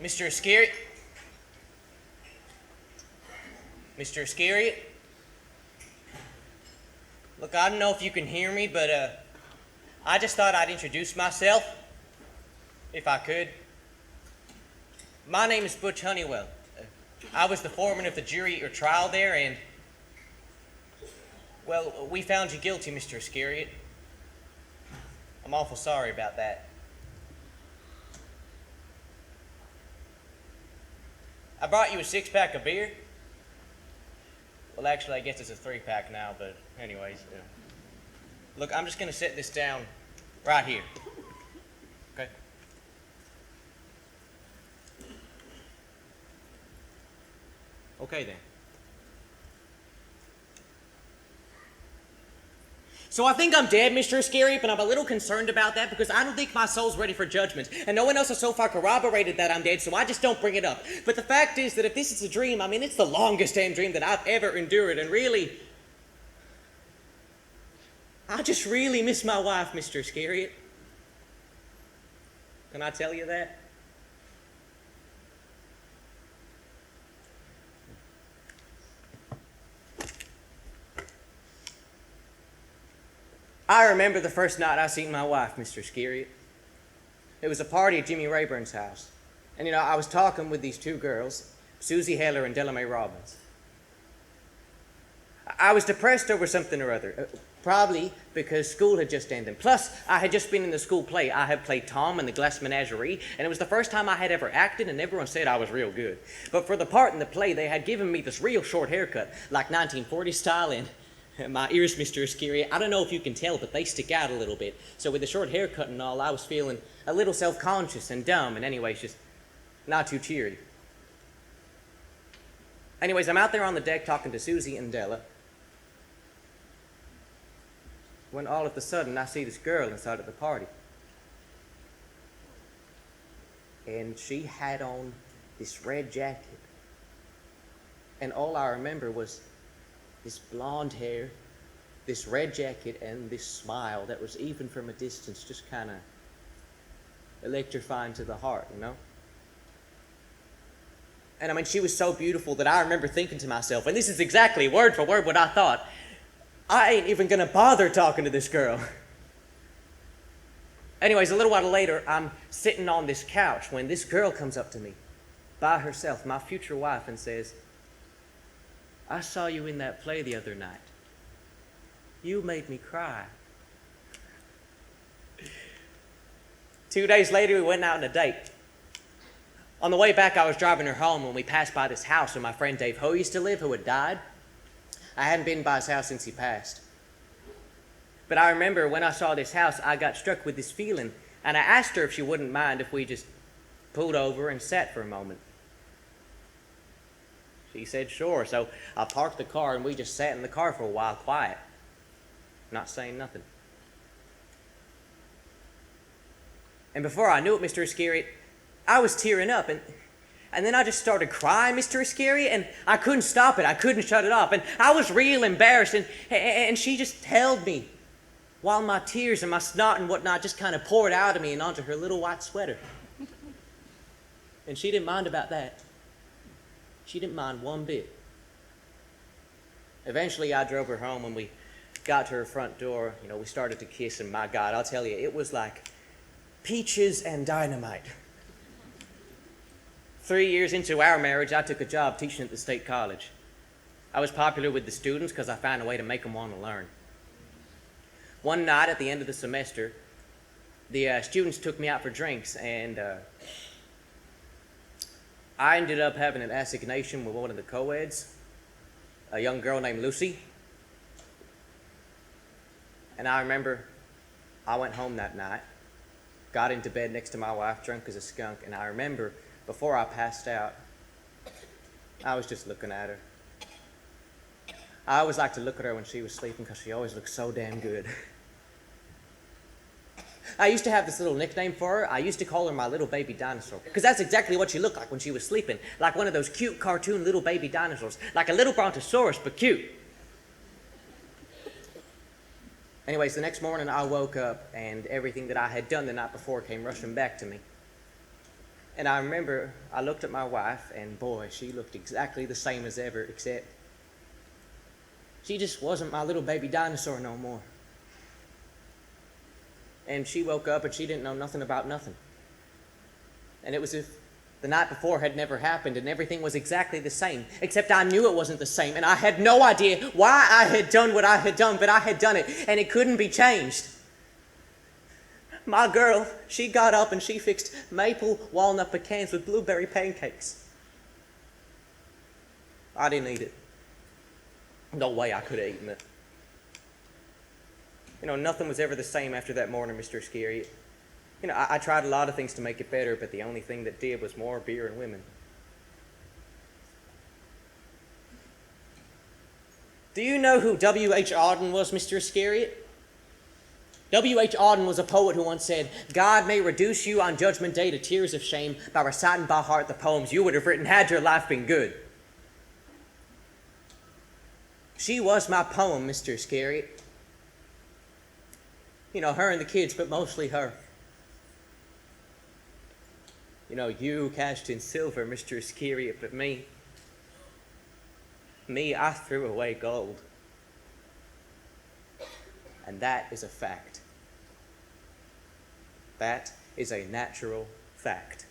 Mr. Iscariot? Mr. Iscariot? Look, I don't know if you can hear me, but I just thought I'd introduce myself, if I could. My name is Butch Honeywell. I was the foreman of the jury at your trial there, and, well, we found you guilty, Mr. Iscariot. I'm awful sorry about that. I brought you a 6-pack of beer. Well, actually, I guess it's a 3-pack now, but anyways. Look, I'm just going to set this down right here. Okay? Okay, then. So I think I'm dead, Mr. Iscariot, but I'm a little concerned about that because I don't think my soul's ready for judgment. And no one else has so far corroborated that I'm dead, so I just don't bring it up. But the fact is that if this is a dream, I mean, it's the longest damn dream that I've ever endured. And really, I just really miss my wife, Mr. Iscariot. Can I tell you that? I remember the first night I seen my wife, Mr. Iscariot. It was a party at Jimmy Rayburn's house. And, I was talking with these two girls, Susie Heller and Della Mae Robbins. I was depressed over something or other, probably because school had just ended. Plus, I had just been in the school play. I had played Tom in the Glass Menagerie, and it was the first time I had ever acted, and everyone said I was real good. But for the part in the play, they had given me this real short haircut, like 1940s style, and my ears, Mr. Iscariot, I don't know if you can tell, but they stick out a little bit. So with the short haircut and all, I was feeling a little self-conscious and dumb, and anyways, just not too cheery. Anyways, I'm out there on the deck talking to Susie and Della, when all of a sudden I see this girl inside of the party. And she had on this red jacket. And all I remember was this blonde hair, this red jacket, and this smile that was, even from a distance, just kind of electrifying to the heart, And I mean, she was so beautiful that I remember thinking to myself, and this is exactly word for word what I thought, I ain't even gonna bother talking to this girl. Anyways, a little while later, I'm sitting on this couch when this girl comes up to me by herself, my future wife, and says, I saw you in that play the other night. You made me cry. 2 days later, we went out on a date. On the way back, I was driving her home when we passed by this house where my friend Dave Ho used to live, who had died. I hadn't been by his house since he passed. But I remember when I saw this house, I got struck with this feeling, and I asked her if she wouldn't mind if we just pulled over and sat for a moment. She said sure, so I parked the car and we just sat in the car for a while, quiet, not saying nothing. And before I knew it, Mr. Iscariot, I was tearing up, and then I just started crying, Mr. Iscariot, and I couldn't stop it. I couldn't shut it off, and I was real embarrassed, and she just held me while my tears and my snot and whatnot just kind of poured out of me and onto her little white sweater. And she didn't mind about that. She didn't mind one bit. Eventually, I drove her home. When we got to her front door, we started to kiss, and my God, I'll tell you, it was like peaches and dynamite. 3 years into our marriage, I took a job teaching at the state college. I was popular with the students because I found a way to make them want to learn. One night at the end of the semester, the students took me out for drinks, and I ended up having an assignation with one of the co-eds, a young girl named Lucy. And I remember I went home that night, got into bed next to my wife, drunk as a skunk, and I remember before I passed out, I was just looking at her. I always liked to look at her when she was sleeping because she always looked so damn good. I used to have this little nickname for her. I used to call her my little baby dinosaur, because that's exactly what she looked like when she was sleeping, like one of those cute cartoon little baby dinosaurs, like a little brontosaurus, but cute. Anyways, the next morning I woke up and everything that I had done the night before came rushing back to me. And I remember I looked at my wife, and boy, she looked exactly the same as ever, except she just wasn't my little baby dinosaur no more. And she woke up and she didn't know nothing about nothing. And it was as if the night before had never happened and everything was exactly the same, except I knew it wasn't the same, and I had no idea why I had done what I had done, but I had done it, and it couldn't be changed. My girl, she got up and she fixed maple walnut pecans with blueberry pancakes. I didn't eat it. No way I could have eaten it. Nothing was ever the same after that morning, Mr. Iscariot. I tried a lot of things to make it better, but the only thing that did was more beer and women. Do you know who W.H. Auden was, Mr. Iscariot? W.H. Auden was a poet who once said, "God may reduce you on Judgment Day to tears of shame by reciting by heart the poems you would have written had your life been good." She was my poem, Mr. Iscariot. Her and the kids, but mostly her. You cashed in silver, Mr. Iscariot, but me, I threw away gold. And that is a fact. That is a natural fact.